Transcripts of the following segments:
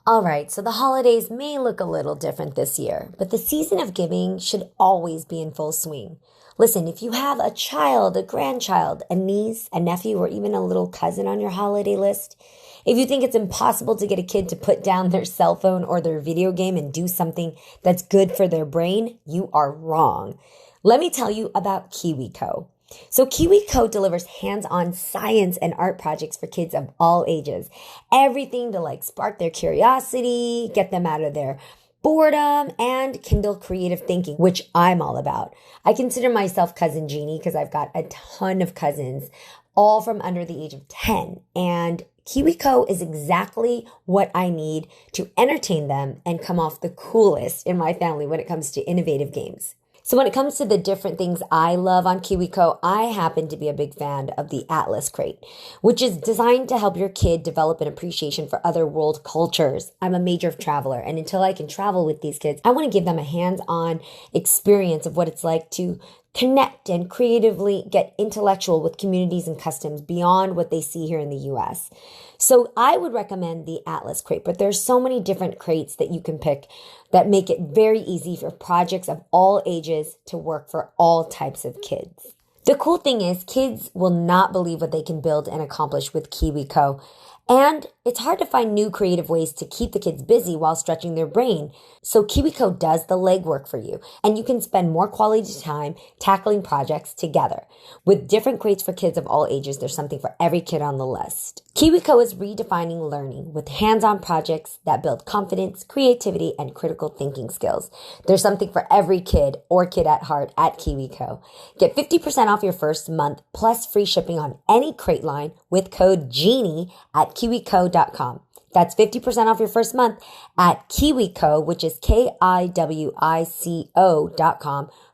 All right, so the holidays may look a little different this year, but the season of giving should always be in full swing. Listen, if you have a child, a grandchild, a niece, a nephew, or even a little cousin on your holiday list, if you think it's impossible to get a kid to put down their cell phone or their video game and do something that's good for their brain, you are wrong. Let me tell you about KiwiCo. So KiwiCo delivers hands-on science and art projects for kids of all ages. Everything to spark their curiosity, get them out of their boredom, and kindle creative thinking, which I'm all about. I consider myself cousin Jeannie because I've got a ton of cousins, all from under the age of 10. And KiwiCo is exactly what I need to entertain them and come off the coolest in my family when it comes to innovative games. So when it comes to the different things I love on KiwiCo, I happen to be a big fan of the Atlas Crate, which is designed to help your kid develop an appreciation for other world cultures. I'm a major traveler, and until I can travel with these kids, I want to give them a hands-on experience of what it's like to connect and creatively get intellectual with communities and customs beyond what they see here in the US. So I would recommend the Atlas Crate, but there's so many different crates that you can pick that make it very easy for projects of all ages to work for all types of kids. The cool thing is kids will not believe what they can build and accomplish with KiwiCo. And it's hard to find new creative ways to keep the kids busy while stretching their brain. So KiwiCo does the legwork for you, and you can spend more quality time tackling projects together. With different crates for kids of all ages, there's something for every kid on the list. KiwiCo is redefining learning with hands-on projects that build confidence, creativity, and critical thinking skills. There's something for every kid or kid at heart at KiwiCo. Get 50% off your first month plus free shipping on any crate line with code GENIE at KiwiCo.com. That's 50% off your first month at KiwiCo, which is KIWICO.com.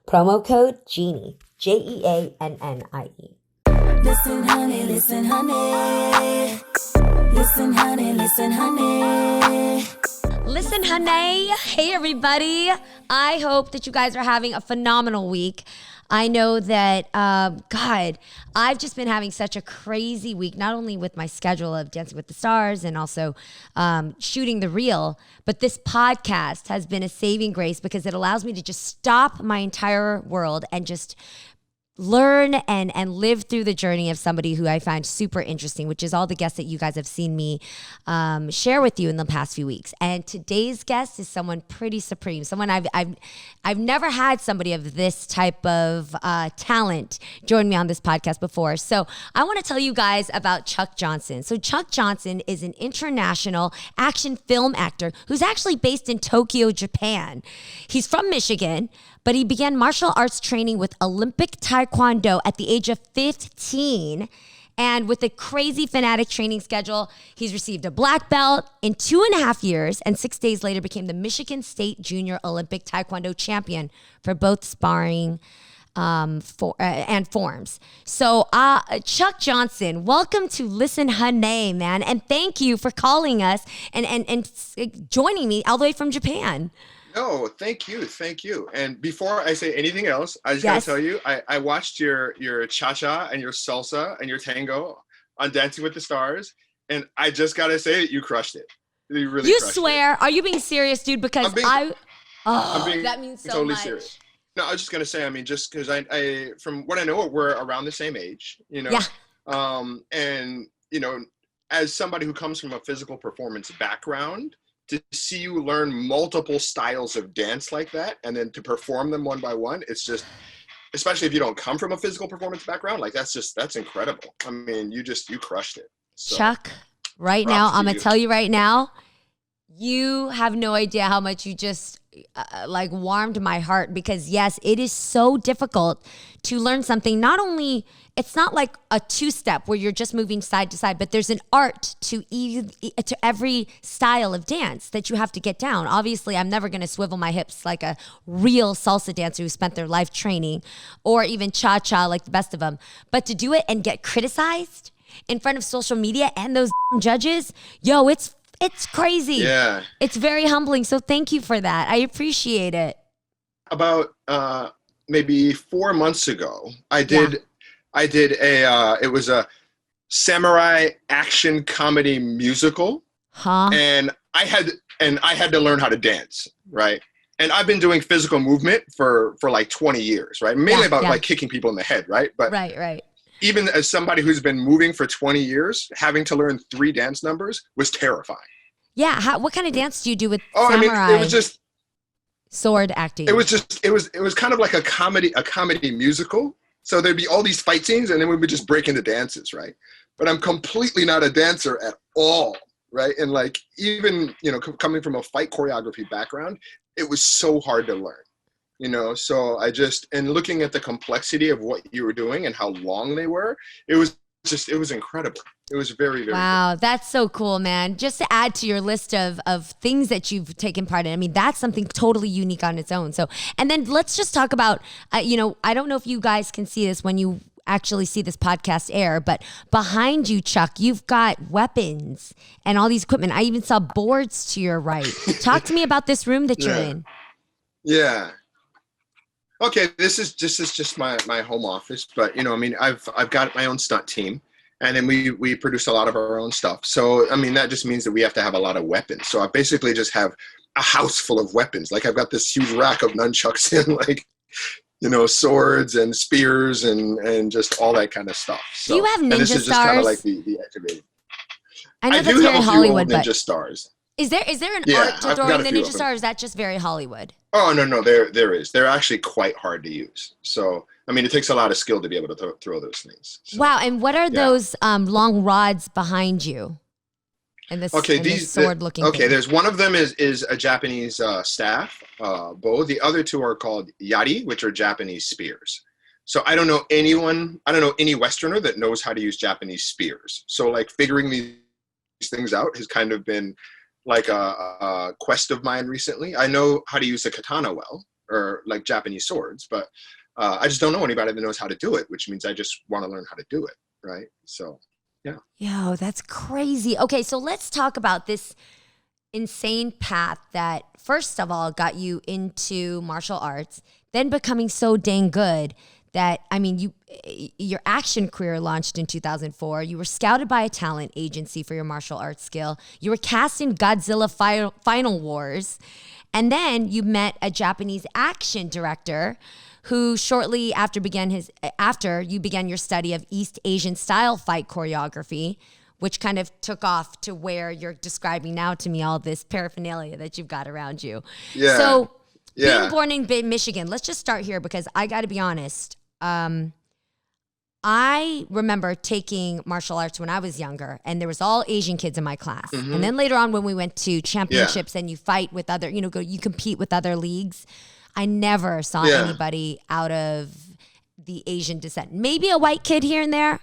Promo code GENIE, JEANNIE. Listen, honey, listen, honey. Listen, honey, listen, honey. Listen, Hunnay. Hey, everybody. I hope that you guys are having a phenomenal week. I know that, I've just been having such a crazy week, not only with my schedule of Dancing with the Stars and also shooting the reel, but this podcast has been a saving grace because it allows me to just stop my entire world and just learn and live through the journey of somebody who I find super interesting, which is all the guests that you guys have seen me share with you in the past few weeks. And today's guest is someone pretty supreme, someone I've never had somebody of this type of talent join me on this podcast before. So I want to tell you guys about Chuck Johnson. So Chuck Johnson is an international action film actor who's actually based in Tokyo, Japan. He's from Michigan, but he began martial arts training with Olympic Taekwondo at the age of 15. And with a crazy fanatic training schedule, he's received a black belt in 2.5 years, and 6 days later became the Michigan State Junior Olympic Taekwondo champion for both sparring and forms. So Chuck Johnson, welcome to Listen Hunnay, man. And thank you for calling us and joining me all the way from Japan. No, thank you. Thank you. And before I say anything else, I just gotta tell you, I watched your cha-cha and your salsa and your tango on Dancing with the Stars, and I just gotta say that you crushed it. You really crushed swear? it. Are you being serious, dude? Because that means so totally much. Serious. No, I was just gonna say, I mean, just because I from what I know, we're around the same age, you know. Yeah. And you know, as somebody who comes from a physical performance background, to see you learn multiple styles of dance like that and then to perform them one by one, it's just, especially if you don't come from a physical performance background, that's incredible. I mean, you crushed it. So, Chuck, right now, I'm going to tell you right now, you have no idea how much you just warmed my heart, because yes, it is so difficult to learn something. Not only, it's not like a two-step where you're just moving side to side, but there's an art to every style of dance that you have to get down. Obviously, I'm never going to swivel my hips like a real salsa dancer who spent their life training, or even cha-cha like the best of them. But to do it and get criticized in front of social media and those judges, yo, it's crazy. Yeah. It's very humbling. So thank you for that. I appreciate it. About maybe 4 months ago, I did it was a samurai action comedy musical. Huh? and I had to learn how to dance, right? And I've been doing physical movement for like 20 years, right? Mainly about like kicking people in the head, right? But right. even as somebody who's been moving for 20 years, having to learn 3 dance numbers was terrifying. Yeah. What kind of dance do you do with I mean, samurai it was just sword acting? it was kind of like a comedy musical. So there'd be all these fight scenes, and then we would just break into dances, right? But I'm completely not a dancer at all, right? And like even coming from a fight choreography background, it was so hard to learn. So and looking at the complexity of what you were doing and how long they were, it was incredible. It was very, very wow, good. that's so cool, man. Just to add to your list of things that you've taken part in. I mean, that's something totally unique on its own. So, and then let's just talk about, I don't know if you guys can see this when you actually see this podcast air, but behind you, Chuck, you've got weapons and all these equipment. I even saw boards to your right. Talk to me about this room that you're in. Yeah. Okay, this is just my home office, but I've got my own stunt team, and then we produce a lot of our own stuff. So that just means that we have to have a lot of weapons. So I basically just have a house full of weapons. Like I've got this huge rack of nunchucks and like swords and spears and just all that kind of stuff. So, do you have ninja this is stars? just kind of like the activated. I know I that's do very have a few Hollywood, old but ninja stars. Is there an Yeah, art to I've got throwing a the few ninja of them. star? Or is that just very Hollywood? Oh no, there is. They're actually quite hard to use. So it takes a lot of skill to be able to throw those things. So, Wow, and what are those long rods behind you? And this sword-looking thing. There's one of them is a Japanese staff bow. The other two are called yari, which are Japanese spears. So I don't know any Westerner that knows how to use Japanese spears. So like figuring these things out has kind of been like a quest of mine recently. I know how to use a katana well, or like Japanese swords, but I just don't know anybody that knows how to do it, which means I just want to learn how to do it, right? So, yeah. Yo, that's crazy. Okay, so let's talk about this insane path that, first of all, got you into martial arts, then becoming so dang good that, your action career launched in 2004. You were scouted by a talent agency for your martial arts skill. You were cast in Godzilla Final Wars. And then you met a Japanese action director who shortly after you began your study of East Asian style fight choreography, which kind of took off to where you're describing now to me all this paraphernalia that you've got around you. Yeah. So being born in Michigan, let's just start here because I got to be honest. I remember taking martial arts when I was younger, and there was all Asian kids in my class. Mm-hmm. And then later on when we went to championships and you fight with other, you compete with other leagues, I never saw anybody out of the Asian descent. Maybe a white kid here and there,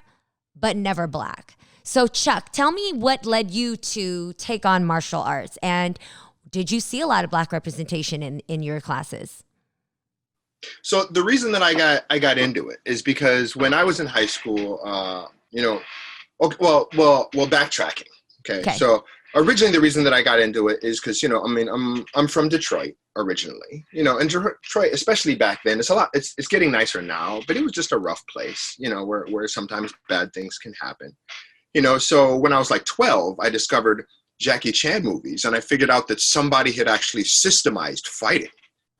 but never black. So Chuck, tell me what led you to take on martial arts, and did you see a lot of black representation in your classes? So the reason that I got into it is because when I was in high school, backtracking. Okay. So originally the reason that I got into it is because, I'm from Detroit originally, and Detroit, especially back then, it's getting nicer now, but it was just a rough place, where sometimes bad things can happen, so when I was like 12, I discovered Jackie Chan movies, and I figured out that somebody had actually systemized fighting.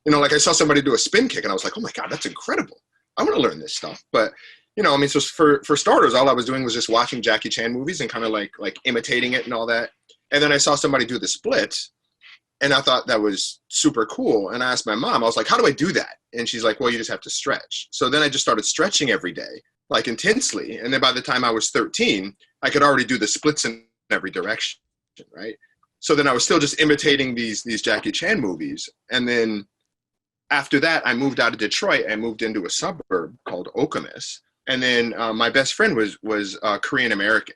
Like I saw somebody do a spin kick and I was like, oh my God, that's incredible. I want to learn this stuff. But, so for starters, all I was doing was just watching Jackie Chan movies and kind of like imitating it and all that. And then I saw somebody do the splits and I thought that was super cool. And I asked my mom, I was like, how do I do that? And she's like, well, you just have to stretch. So then I just started stretching every day, like intensely. And then by the time I was 13, I could already do the splits in every direction, right? So then I was still just imitating these Jackie Chan movies. And then after that, I moved out of Detroit. I moved into a suburb called Okemos. And then my best friend was Korean American.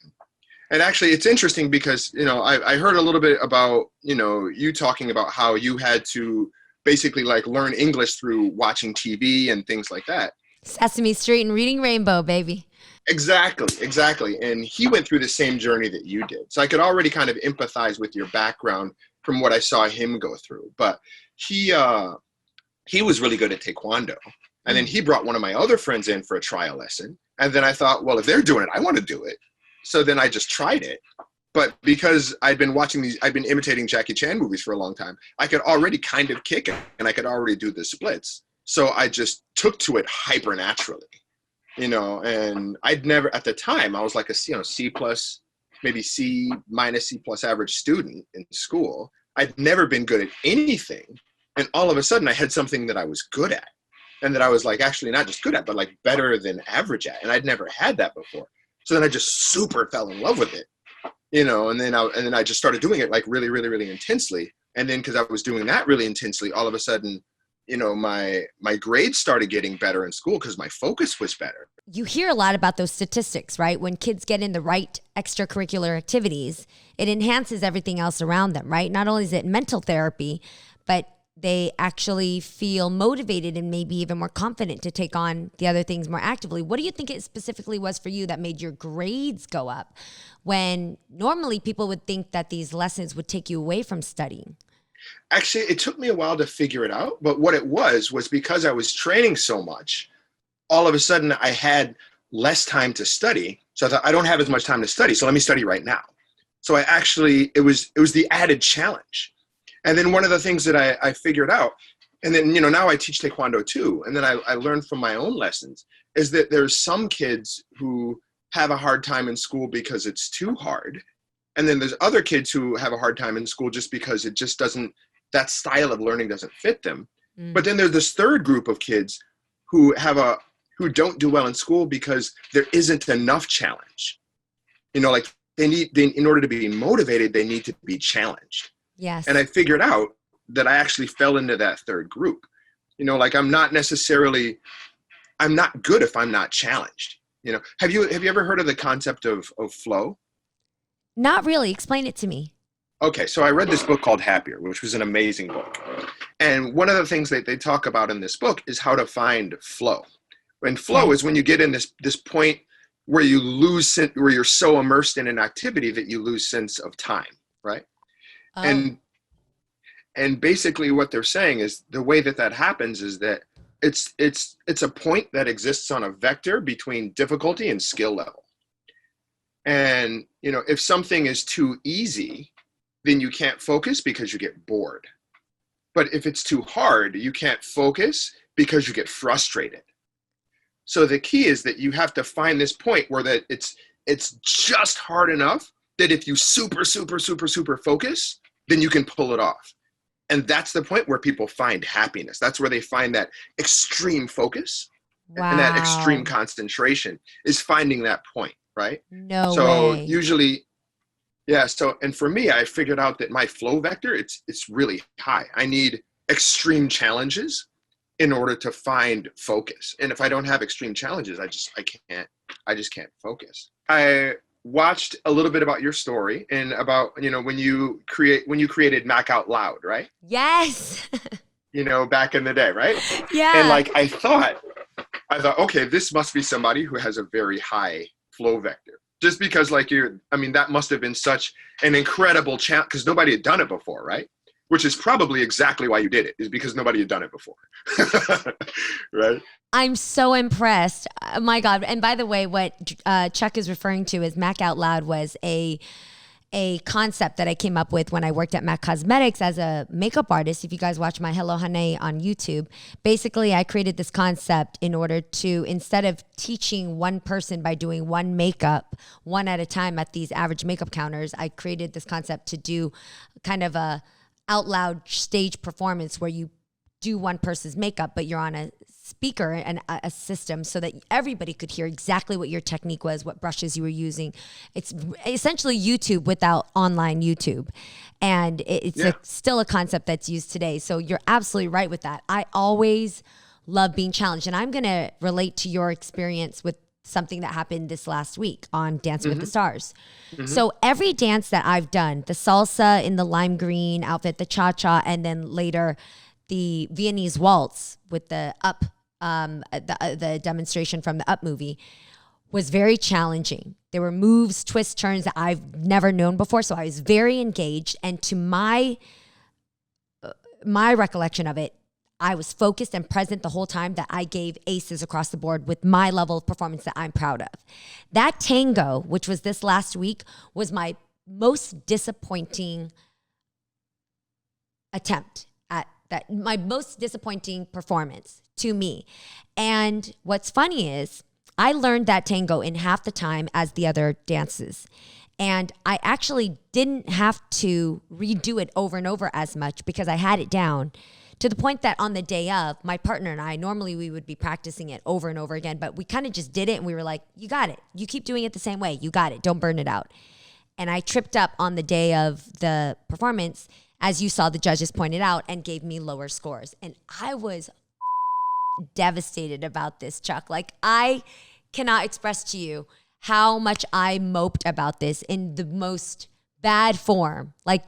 And actually, it's interesting because, I heard a little bit about, you talking about how you had to basically like learn English through watching TV and things like that. Sesame Street and Reading Rainbow, baby. Exactly. And he went through the same journey that you did. So I could already kind of empathize with your background from what I saw him go through. But he was really good at Taekwondo. And then he brought one of my other friends in for a trial lesson. And then I thought, well, if they're doing it, I want to do it. So then I just tried it. But because I'd been imitating Jackie Chan movies for a long time, I could already kind of kick it, and I could already do the splits. So I just took to it hyper naturally, and I'd never, at the time, I was like a C plus, maybe C minus C plus average student in school. I'd never been good at anything. And all of a sudden I had something that I was good at, and that I was like, actually not just good at, but like better than average at. And I'd never had that before. So then I just super fell in love with it. And then I just started doing it like really, really, really intensely. And then because I was doing that really intensely, all of a sudden, my grades started getting better in school because my focus was better. You hear a lot about those statistics, right? When kids get in the right extracurricular activities, it enhances everything else around them, right? Not only is it mental therapy, but they actually feel motivated and maybe even more confident to take on the other things more actively. What do you think it specifically was for you that made your grades go up when normally people would think that these lessons would take you away from studying? Actually, it took me a while to figure it out. But what it was because I was training so much, all of a sudden I had less time to study. So I thought, I don't have as much time to study, so let me study right now. So it was the added challenge. And then one of the things that I figured out, and then, now I teach Taekwondo too, and then I learned from my own lessons, is that there's some kids who have a hard time in school because it's too hard. And then there's other kids who have a hard time in school just because it just doesn't, that style of learning doesn't fit them. Mm. But then there's this third group of kids who don't do well in school because there isn't enough challenge. Like in order to be motivated, they need to be challenged. Yes. And I figured out that I actually fell into that third group. Like I'm not good if I'm not challenged. Have you ever heard of the concept of flow? Not really. Explain it to me. Okay, so I read this book called Happier, which was an amazing book. And one of the things that they talk about in this book is how to find flow. And flow is when you get in this point where where you're so immersed in an activity that you lose sense of time, right? Oh. And basically what they're saying is the way that happens is that it's a point that exists on a vector between difficulty and skill level. And, if something is too easy, then you can't focus because you get bored. But if it's too hard, you can't focus because you get frustrated. So the key is that you have to find this point where that it's just hard enough that if you super, super, super, super focus, then you can pull it off. And that's the point where people find happiness. That's where they find that extreme focus. Wow. And that extreme concentration is finding that point, right? No so way. Usually, yeah. So, and for me, I figured out that my flow vector, it's really high. I need extreme challenges in order to find focus. And if I don't have extreme challenges, I just can't focus. I watched a little bit about your story and about, when you created Mac Out Loud, right? Yes. Back in the day, right? Yeah. And like, I thought, okay, this must be somebody who has a very high flow vector. Just because that must have been such an incredible challenge because nobody had done it before, right? Which is probably exactly why you did it, is because nobody had done it before. Right? I'm so impressed. Oh my God. And by the way, what Chuck is referring to as Mac Out Loud was a concept that I came up with when I worked at MAC Cosmetics as a makeup artist. If you guys watch my Hello Hunnay on YouTube, basically I created this concept in order to, instead of teaching one person by doing one makeup, one at a time at these average makeup counters, I created this concept to do kind of a out loud stage performance where you do one person's makeup, but you're on a speaker and a system so that everybody could hear exactly what your technique was, what brushes you were using. It's essentially YouTube without online YouTube. And it's still a concept that's used today. So you're absolutely right with that. I always love being challenged. And I'm going to relate to your experience with something that happened this last week on Dancing with the Stars. Mm-hmm. So every dance that I've done, the salsa in the lime green outfit, the cha-cha, and then later the Viennese waltz with the Up, the demonstration from the Up movie, was very challenging. There were moves, twists, turns that I've never known before. So I was very engaged. And to my recollection of it, I was focused and present the whole time that I gave aces across the board with my level of performance that I'm proud of. That tango, which was this last week, was my most disappointing attempt at that, my most disappointing performance to me. And what's funny is I learned that tango in half the time as the other dances. And I actually didn't have to redo it over and over as much because I had it down, to the point that on the day of, my partner and I, normally we would be practicing it over and over again, but we kind of just did it and we were like, you got it. You keep doing it the same way. You got it. Don't burn it out. And I tripped up on the day of the performance, as you saw the judges pointed out, and gave me lower scores. And I was devastated about this, Chuck. Like, I cannot express to you how much I moped about this in the most bad form, like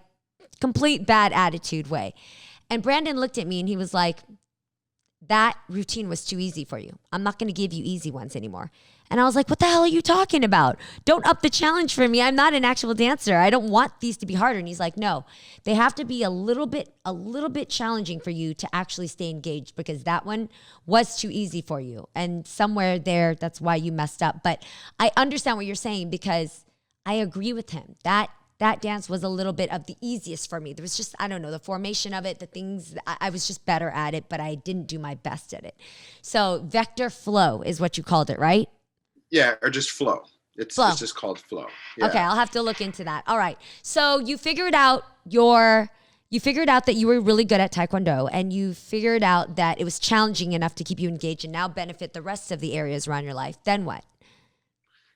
complete bad attitude way. And Brandon looked at me and he was like, that routine was too easy for you. I'm not going to give you easy ones anymore. And I was like, what the hell are you talking about? Don't up the challenge for me. I'm not an actual dancer. I don't want these to be harder. And he's like, no, they have to be a little bit challenging for you to actually stay engaged, because that one was too easy for you. And somewhere there, that's why you messed up. But I understand what you're saying, because I agree with him. That dance was a little bit of the easiest for me. There was just, I don't know, the formation of it, the things, I was just better at it, but I didn't do my best at it. So vector flow is what you called it, right? Yeah, or just flow. It's just called flow. Yeah. Okay, I'll have to look into that. All right. So you figured out that you were really good at Taekwondo, and you figured out that it was challenging enough to keep you engaged and now benefit the rest of the areas around your life. Then what?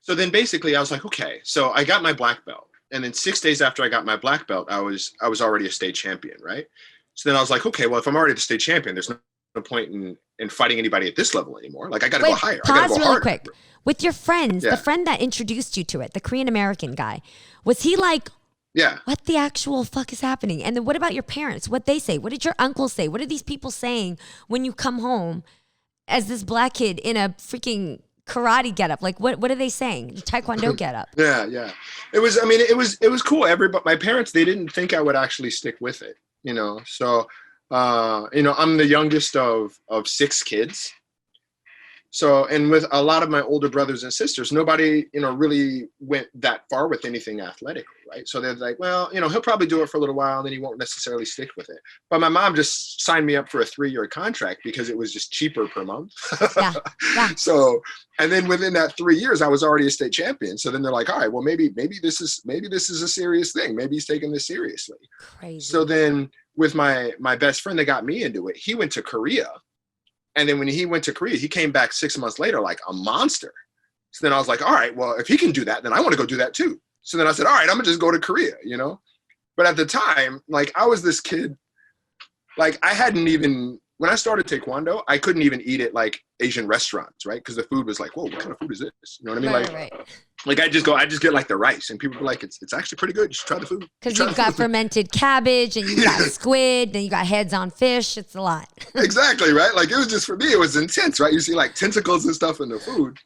So then basically I was like, okay, so I got my black belt. And then 6 days after I got my black belt, I was already a state champion, right? So then I was like, okay, well, if I'm already the state champion, there's no point in fighting anybody at this level anymore. Like, I got to go higher. I got to go really harder. Quick. With your friends, the friend that introduced you to it, the Korean American guy, was he like, what the actual fuck is happening? And then what about your parents? What they say? What did your uncle say? What are these people saying when you come home as this black kid in a freaking karate getup? Like, what are they saying? Taekwondo getup. Yeah. It was cool. My parents, they didn't think I would actually stick with it, you know? So, I'm the youngest of 6 kids. So, and with a lot of my older brothers and sisters, nobody, really went that far with anything athletic, right? So they're like, well, he'll probably do it for a little while and then he won't necessarily stick with it. But my mom just signed me up for a 3-year contract because it was just cheaper per month. Yeah. So, and then within that 3 years, I was already a state champion. So then they're like, all right, well, maybe this is a serious thing. Maybe he's taking this seriously. Crazy. So then with my best friend that got me into it, he went to Korea. And then when he went to Korea, he came back 6 months later like a monster. So then I was like, all right, well, if he can do that, then I want to go do that too. So then I said, all right, I'm going to just go to Korea, But at the time, like, I was this kid, like, when I started Taekwondo, I couldn't even eat at like Asian restaurants, right? Because the food was like, whoa, what kind of food is this? You know what I mean? Right. Like I just get like the rice, and people were like, it's actually pretty good. You should try the food. Because you've got fermented cabbage, and you got squid, and you got heads on fish. It's a lot. Exactly, right? Like, it was just, for me, it was intense, right? You see like tentacles and stuff in the food.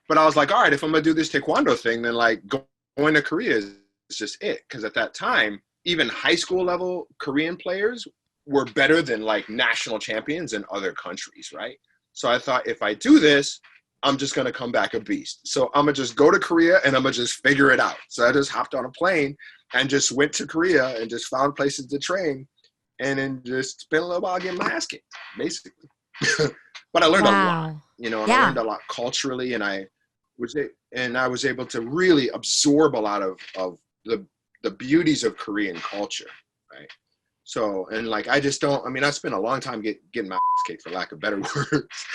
But I was like, all right, if I'm going to do this Taekwondo thing, then like going to Korea is just it. Because at that time, even high school level Korean players were better than like national champions in other countries, right? So I thought, if I do this, I'm just going to come back a beast. So I'm going to just go to Korea and I'm going to just figure it out. So I just hopped on a plane and just went to Korea and just found places to train, and then just spent a little while getting my ass kicked, basically. But I learned a lot, and I learned a lot culturally, and I was able to really absorb a lot of the beauties of Korean culture, right? So, and like, I spent a long time getting my ass kicked, for lack of better words,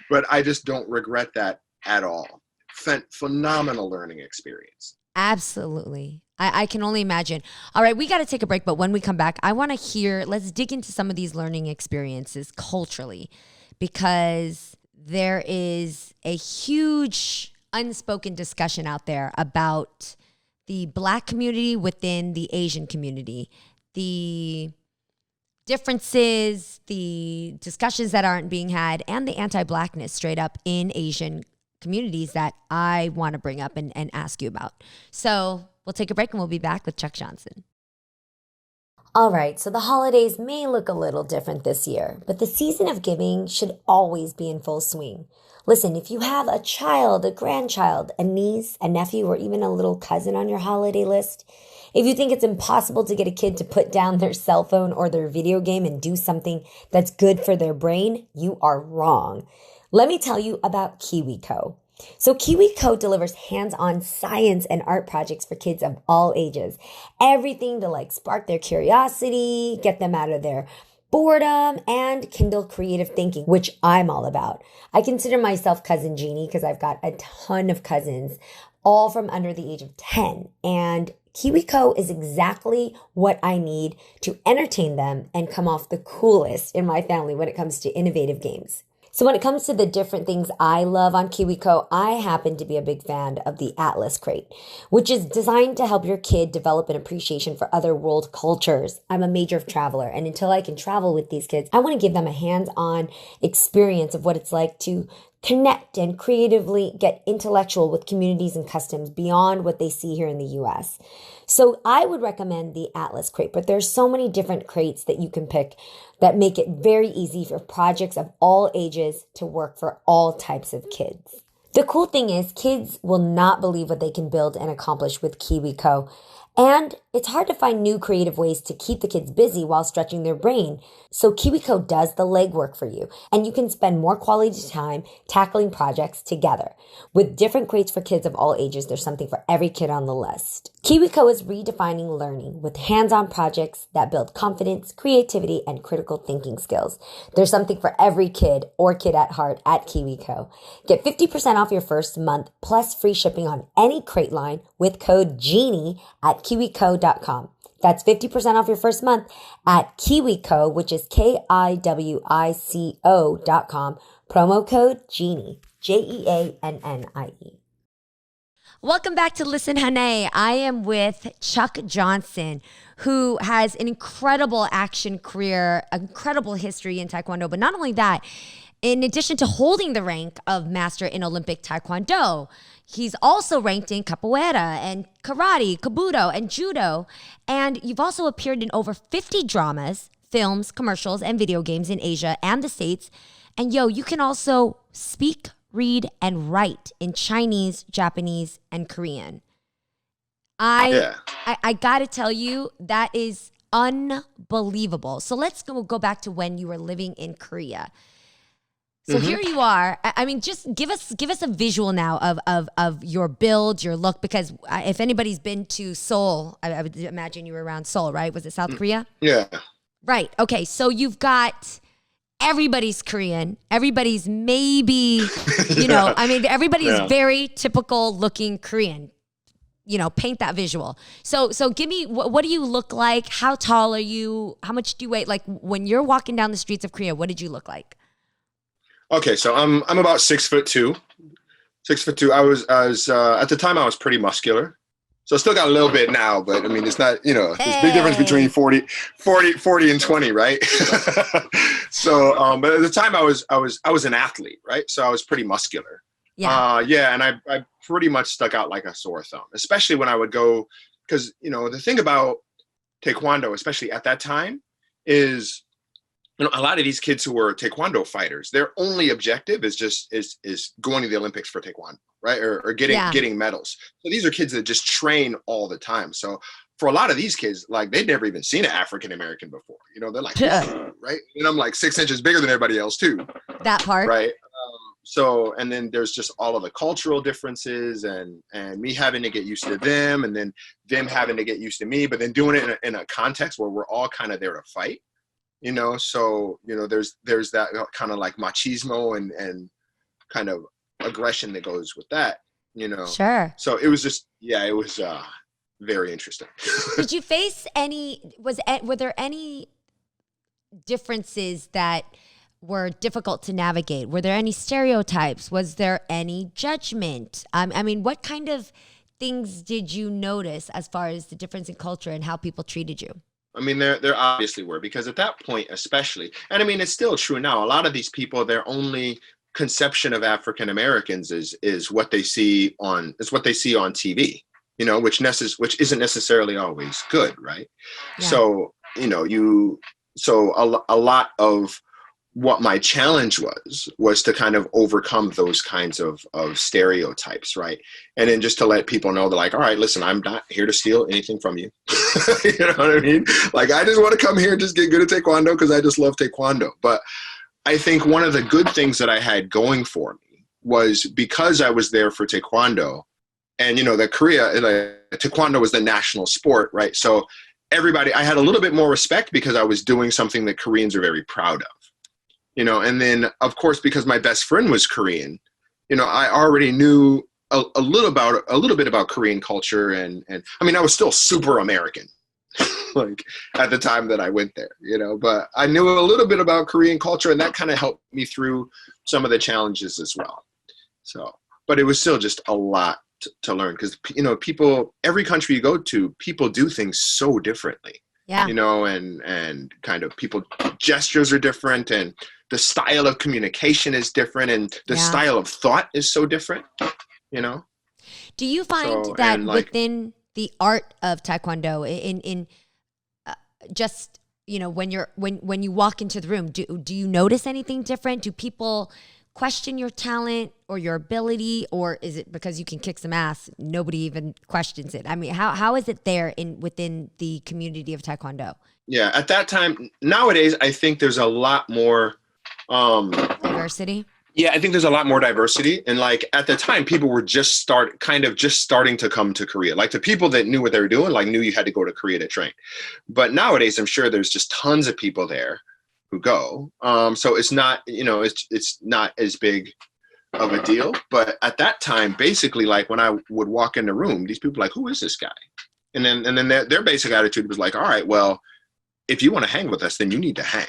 but I just don't regret that at all. Phenomenal learning experience. Absolutely. I can only imagine. All right, we got to take a break, but when we come back, I want to let's dig into some of these learning experiences culturally, because there is a huge unspoken discussion out there about the Black community within the Asian community, the differences, the discussions that aren't being had, and the anti-Blackness straight up in Asian communities that I want to bring up and ask you about. So we'll take a break and we'll be back with Chuck Johnson. All right, so the holidays may look a little different this year, but the season of giving should always be in full swing. Listen, if you have a child, a grandchild, a niece, a nephew, or even a little cousin on your holiday list, If you think it's impossible to get a kid to put down their cell phone or their video game and do something that's good for their brain, you are wrong. Let me tell you about KiwiCo. So KiwiCo delivers hands-on science and art projects for kids of all ages. Everything to like spark their curiosity, get them out of their boredom, and kindle creative thinking, which I'm all about. I consider myself cousin Jeannie because I've got a ton of cousins, all from under the age of 10. And KiwiCo is exactly what I need to entertain them and come off the coolest in my family when it comes to innovative games. So when it comes to the different things I love on KiwiCo, I happen to be a big fan of the Atlas Crate, which is designed to help your kid develop an appreciation for other world cultures. I'm a major traveler, and until I can travel with these kids, I want to give them a hands-on experience of what it's like to connect and creatively get intellectual with communities and customs beyond what they see here in the US. So I would recommend the Atlas Crate, but there's so many different crates that you can pick that make it very easy for projects of all ages to work for all types of kids. The cool thing is kids will not believe what they can build and accomplish with KiwiCo. And it's hard to find new creative ways to keep the kids busy while stretching their brain. So KiwiCo does the legwork for you, and you can spend more quality time tackling projects together. With different crates for kids of all ages, there's something for every kid on the list. KiwiCo is redefining learning with hands-on projects that build confidence, creativity, and critical thinking skills. There's something for every kid or kid at heart at KiwiCo. Get 50% off your first month plus free shipping on any crate line with code GENIE at KiwiCo.com. That's 50% off your first month at KiwiCo, which is KIWICO.com. Promo code GENIE, JEANNIE. Welcome back to Listen Hunnay. I am with Chuck Johnson, who has an incredible action career, incredible history in Taekwondo. But not only that, in addition to holding the rank of master in Olympic Taekwondo, he's also ranked in capoeira and karate, kabuto, and judo. And you've also appeared in over 50 dramas, films, commercials, and video games in Asia and the States. And you can also speak, read, and write in Chinese, Japanese, and Korean. I gotta tell you, that is unbelievable. So let's go back to when you were living in Korea. So here you are. I mean, just give us a visual now of your build, your look, because if anybody's been to Seoul, I would imagine you were around Seoul, right? Was it South Korea? Yeah. Right. Okay. So you've got everybody's Korean. Everybody's maybe, everybody is very typical looking Korean. Paint that visual. So give me, what do you look like? How tall are you? How much do you weigh? Like when you're walking down the streets of Korea, what did you look like? Okay, so I'm about 6'2". 6'2". I was at the time I was pretty muscular. So I still got a little bit now, but I mean it's not, there's a big difference between 40 and 20, right? So but at the time I was an athlete, right? So I was pretty muscular. Yeah. And I pretty much stuck out like a sore thumb, especially when I would go, because the thing about Taekwondo, especially at that time, is a lot of these kids who were Taekwondo fighters, their only objective is going to the Olympics for Taekwondo, right? Or getting medals. So these are kids that just train all the time. So for a lot of these kids, like they'd never even seen an African American before. They're like, right? And I'm like 6 inches bigger than everybody else too. That part, right? So, and then there's just all of the cultural differences and me having to get used to them, and then them having to get used to me, but then doing it in a context where we're all kind of there to fight. So there's that kind of like machismo and kind of aggression that goes with that. Sure. So it was just it was very interesting. Did you face were there any differences that were difficult to navigate? Were there any stereotypes? Was there any judgment? I mean, what kind of things did you notice as far as the difference in culture and how people treated you? I mean, there obviously were, because at that point, especially, and I mean, it's still true now. A lot of these people, their only conception of African Americans is what they see on TV, which isn't necessarily always good, right? Yeah. So a lot of what my challenge was to kind of overcome those kinds of stereotypes, right? And then just to let people know that, like, all right, listen, I'm not here to steal anything from you. You know what I mean? Like, I just want to come here and just get good at Taekwondo because I just love Taekwondo. But I think one of the good things that I had going for me was because I was there for Taekwondo, and, you know, that Korea, Taekwondo was the national sport, right? So everybody, I had a little bit more respect because I was doing something that Koreans are very proud of. You know, and then, of course, because my best friend was Korean, you know, I already knew a little bit about Korean culture. And I mean, I was still super American, like, at the time that I went there, you know, but I knew a little bit about Korean culture, and that kind of helped me through some of the challenges as well. So, but it was still just a lot to learn because, you know, every country you go to, people do things so differently. Yeah. You know, and kind of people gestures are different, and the style of communication is different, and the style of thought is so different, you know? Do you find that within the art of Taekwondo, in just, you know, when you walk into the room, do you notice anything different? Do people question your talent or your ability, or is it because you can kick some ass, nobody even questions it? I mean, how is it there within the community of Taekwondo? Yeah, at that time, nowadays, I think there's a lot more diversity. Yeah, I think there's a lot more diversity. And like at the time, people were just starting to come to Korea. Like the people that knew what they were doing, like knew you had to go to Korea to train. But nowadays, I'm sure there's just tons of people there who go. So it's not, you know, it's not as big of a deal. But at that time, basically, like when I would walk in the room, these people were like, who is this guy? And then their basic attitude was like, all right, well, if you want to hang with us, then you need to hang.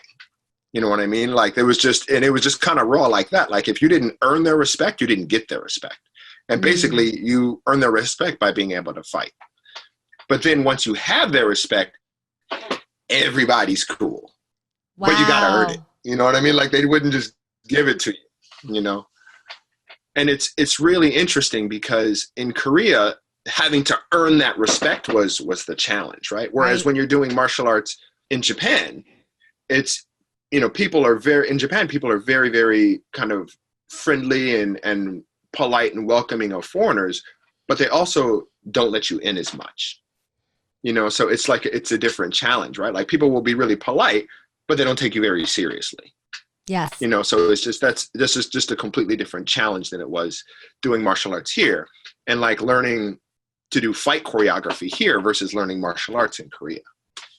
You know what I mean? Like it was just kind of raw like that. Like if you didn't earn their respect, you didn't get their respect. And basically you earn their respect by being able to fight. But then once you have their respect, everybody's cool. Wow. But you got to earn it. You know what I mean? Like they wouldn't just give it to you, you know? And it's really interesting because in Korea, having to earn that respect was the challenge, right? Whereas when you're doing martial arts in Japan, it's, you know, people are very, very kind of friendly and polite and welcoming of foreigners, but they also don't let you in as much, you know? So it's like, it's a different challenge, right? Like people will be really polite, but they don't take you very seriously. Yes. You know, so it's just, this is just a completely different challenge than it was doing martial arts here, and like learning to do fight choreography here versus learning martial arts in Korea.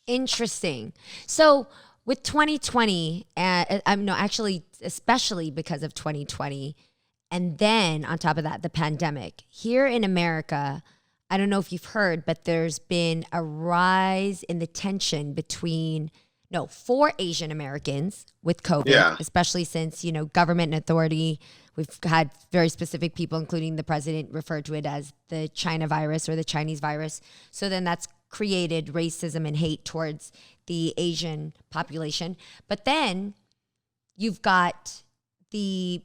Interesting. So with 2020, actually, especially because of 2020, and then on top of that, the pandemic here in America, I don't know if you've heard, but there's been a rise in the tension for Asian Americans with COVID, especially since, you know, government and authority. We've had very specific people, including the president, refer to it as the China virus or the Chinese virus. So then that's created racism and hate towards the Asian population. But then you've got the,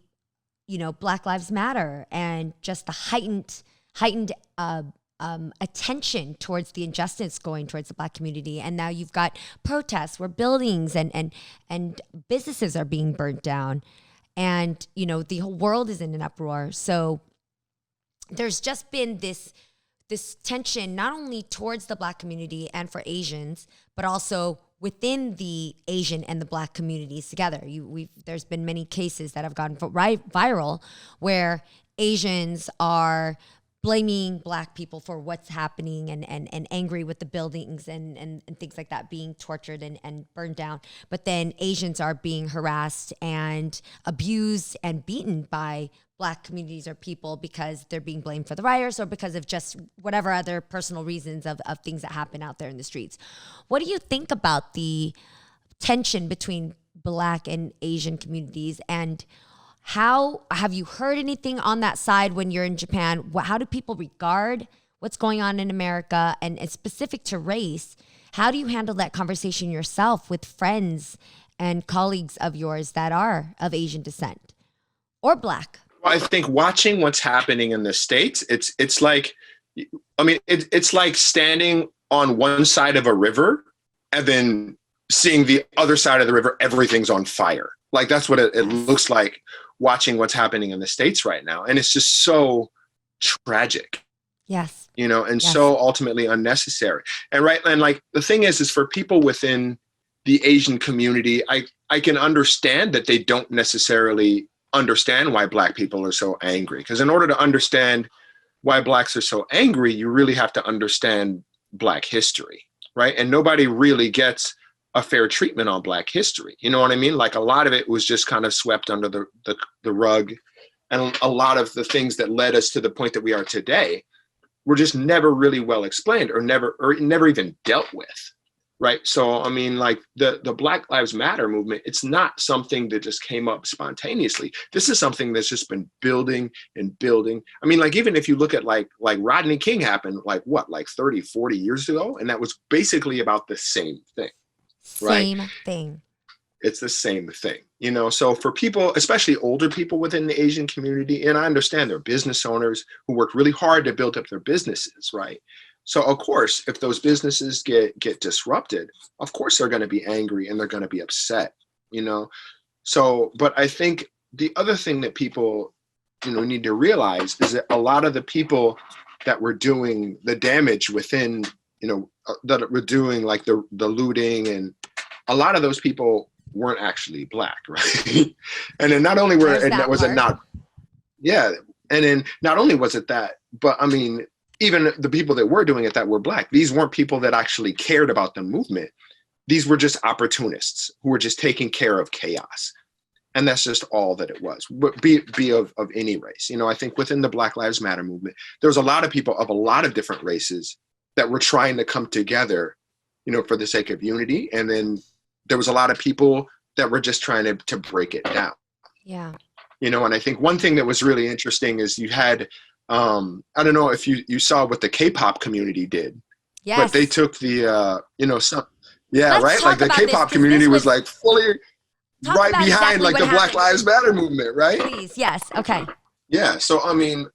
you know, Black Lives Matter and just the heightened attention towards the injustice going towards the Black community. And now you've got protests where buildings and businesses are being burnt down. And, you know, the whole world is in an uproar. So there's just been this tension, not only towards the Black community and for Asians, but also within the Asian and the Black communities together. There's been many cases that have gone viral where Asians are blaming Black people for what's happening and angry with the buildings and things like that being tortured and burned down. But then Asians are being harassed and abused and beaten by Black communities or people because they're being blamed for the riots or because of just whatever other personal reasons of things that happen out there in the streets. What do you think about the tension between Black and Asian communities, and how have you heard anything on that side when you're in Japan? How do people regard what's going on in America, and it's specific to race? How do you handle that conversation yourself with friends and colleagues of yours that are of Asian descent or Black? Well, I think watching what's happening in the States, it's like, I mean, it's like standing on one side of a river and then seeing the other side of the river, everything's on fire. Like that's what it looks like watching what's happening in the States right now. And it's just so tragic. Yes. And so ultimately unnecessary. And like the thing is for people within the Asian community, I can understand that they don't necessarily understand why Black people are so angry. Because in order to understand why Blacks are so angry, you really have to understand Black history, right? And nobody really gets a fair treatment on Black history. You know what I mean? Like a lot of it was just kind of swept under the rug. And a lot of the things that led us to the point that we are today were just never really well explained or never even dealt with, right? So, I mean, like the Black Lives Matter movement, it's not something that just came up spontaneously. This is something that's just been building and building. I mean, like, even if you look at like Rodney King happened, like 30, 40 years ago, and that was basically about the same thing, right? Same thing. It's the same thing, so for people, especially older people within the Asian community, and I understand they're business owners who work really hard to build up their businesses, right? So of course, if those businesses get disrupted, of course they're going to be angry and they're going to be upset, So, but I think the other thing that people, need to realize is that a lot of the people that were doing the damage within, that were doing like the looting, and a lot of those people weren't actually Black, right? And then not only and then not only was it that, but I mean, even the people that were doing it that were Black, these weren't people that actually cared about the movement. These were just opportunists who were just taking care of chaos. And that's just all that it was, but be of any race. I think within the Black Lives Matter movement, there was a lot of people of a lot of different races that were trying to come together, for the sake of unity. And then there was a lot of people that were just trying to break it down. Yeah. And I think one thing that was really interesting is you had, I don't know if you saw what the K-pop community did. Yes. But they took the, Let's right? Like the K-pop community was like fully right behind like the Black Lives Matter movement, right? Please, yes. Okay. Yeah. So, I mean,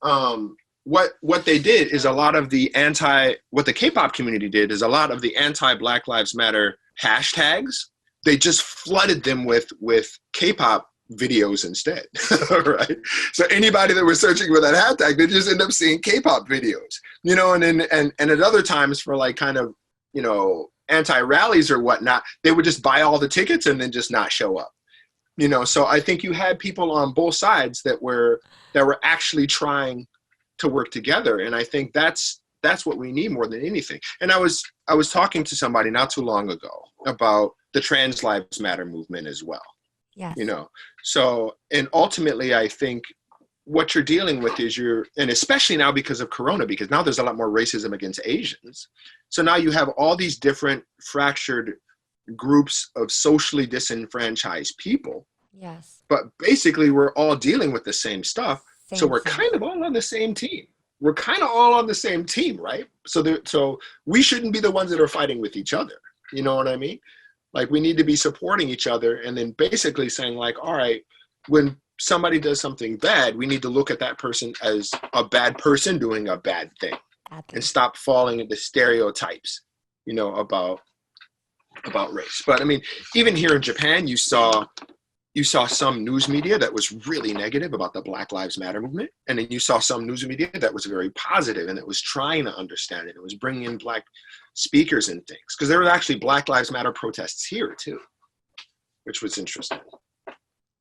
what they did is what the K-pop community did is a lot of the anti-Black Lives Matter hashtags, they just flooded them with K-pop videos instead, right? So anybody that was searching for that hashtag, they just end up seeing K-pop videos, and at other times for like kind of, anti-rallies or whatnot, they would just buy all the tickets and then just not show up, So I think you had people on both sides that were actually trying to work together, and I think that's what we need more than anything. And I was talking to somebody not too long ago about the Trans Lives Matter movement as well. Yes. So, and ultimately I think what you're dealing with is and especially now because of Corona, because now there's a lot more racism against Asians. So now you have all these different fractured groups of socially disenfranchised people. Yes. But basically we're all dealing with the same stuff. So we're kind of all on the same team. Right? So we shouldn't be the ones that are fighting with each other. You know what I mean? Like we need to be supporting each other and then basically saying like, all right, when somebody does something bad, we need to look at that person as a bad person doing a bad thing and stop falling into stereotypes, about race. But I mean, even here in Japan, you saw some news media that was really negative about the Black Lives Matter movement. And then you saw some news media that was very positive and that was trying to understand it. It was bringing in Black speakers and things. Because there were actually Black Lives Matter protests here too, which was interesting.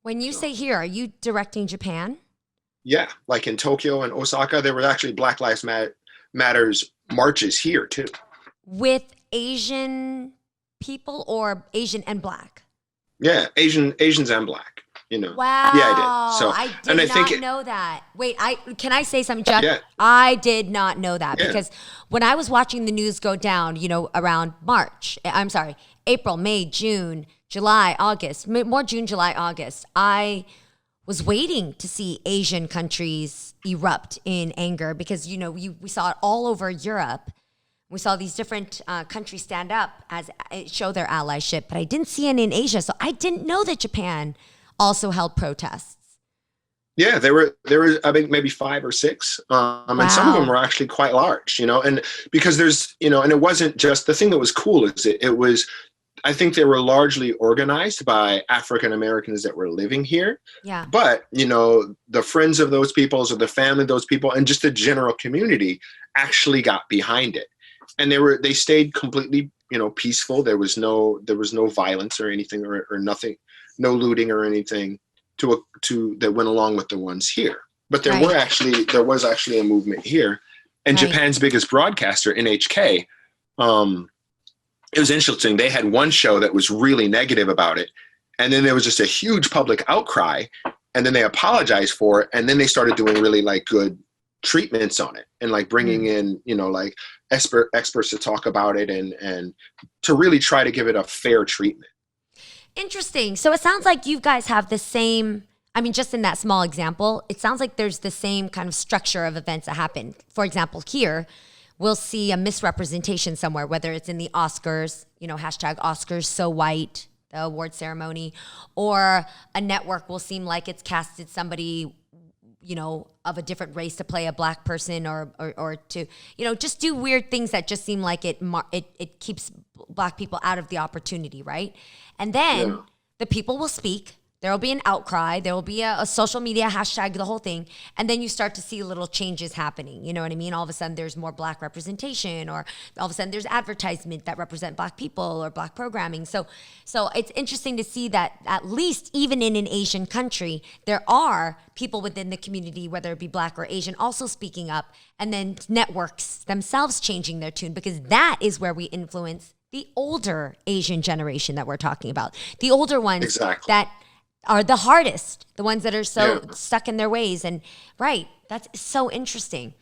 When you say here, are you directing Japan? Yeah, like in Tokyo and Osaka, there were actually Black Lives Matters marches here too. With Asian people or Asian and Black? Yeah, Asians and Black, Wow. Yeah, I did. So I did not know that. Wait, can I say something, Chuck? Yeah. I did not know that because when I was watching the news go down, around April, May, June, July, August, more June, July, August, I was waiting to see Asian countries erupt in anger because, we saw it all over Europe. We saw these different countries stand up as show their allyship, but I didn't see it in Asia. So I didn't know that Japan also held protests. Yeah, there were I think maybe 5 or 6, and some of them were actually quite large, and because there's, and it wasn't just the thing that was cool is it was I think they were largely organized by African Americans that were living here. Yeah. But, you know, the friends of those peoples or the family of those people and just the general community actually got behind it. And they stayed completely, you know, peaceful. There was no violence or anything or nothing, no looting or anything that went along with the ones here. But there was actually a movement here. And Japan's biggest broadcaster, NHK, it was interesting. They had one show that was really negative about it. And then there was just a huge public outcry. And then they apologized for it. And then they started doing really like good treatments on it and like bringing in, you know, like experts to talk about it and to really try to give it a fair treatment. Interesting. So it sounds like you guys have the same, I mean, just in that small example, it sounds like there's the same kind of structure of events that happen. For example, here, we'll see a misrepresentation somewhere, whether it's in the Oscars, you know, hashtag Oscars so white, the award ceremony, or a network will seem like it's casted somebody, you know, of a different race to play a black person or to, you know, just do weird things that just seem like it keeps black people out of the opportunity, right? And then the people will speak. There will be an outcry. There will be a social media hashtag, the whole thing. And then you start to see little changes happening. You know what I mean? All of a sudden there's more black representation, or all of a sudden there's advertisement that represent black people or black programming. So it's interesting to see that at least even in an Asian country, there are people within the community, whether it be black or Asian, also speaking up, and then networks themselves changing their tune, because that is where we influence the older Asian generation that we're talking about. The older ones that are the hardest, the ones that are so stuck in their ways. And that's so interesting.